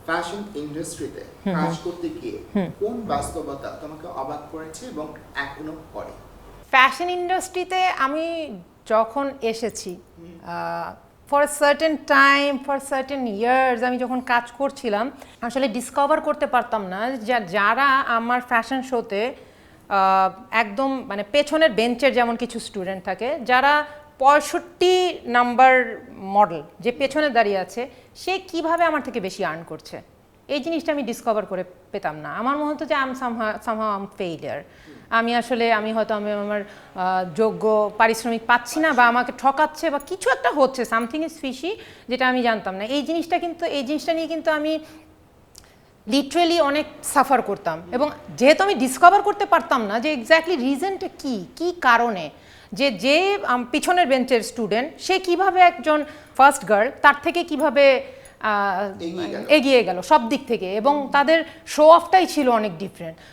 Fashion ইন্ডাস্ট্রিতে কাজ করতে গিয়ে কোন বাস্তবতা তোমাকে অবাক করেছে এবং এখনো করে? ফ্যাশন ইন্ডাস্ট্রিতে আমি যখন এসেছি for certain time for certain years আমি যখন কাজ করছিলাম আসলে ডিসকভার করতে পারতাম না যারা আমার ফ্যাশন শোতে একদম মানে পেছনের বেঞ্চের যেমন কিছু স্টুডেন্ট থাকে যারা 65 নাম্বার মডেল যে পেছনে দাঁড়িয়ে আছে সে কিভাবে আমার থেকে বেশি আর্ন করছে এই জিনিসটা আমি ডিসকভার করে পেতাম না। আমার মনে হতো যে সামহাউ আম ফেইলিয়ার, আমি হয়তো আমার যোগ্য পারিশ্রমিক পাচ্ছি না বা আমাকে ঠকাচ্ছে বা কিছু একটা হচ্ছে, সামথিং ইজ ফিশি, যেটা আমি জানতাম না। এই জিনিসটা নিয়ে কিন্তু আমি লিটারেলি অনেক সাফার করতাম এবং যেহেতু আমি ডিসকভার করতে পারতাম না যে এক্স্যাক্টলি রিজনটা কী কারণে যে পিছনের বেঞ্চের স্টুডেন্ট সে কিভাবে একজন ফার্স্ট গার্ল তার থেকে কিভাবে এগিয়ে গেল সব দিক থেকে এবং তাদের শো অফটাই ছিল অনেক ডিফারেন্ট।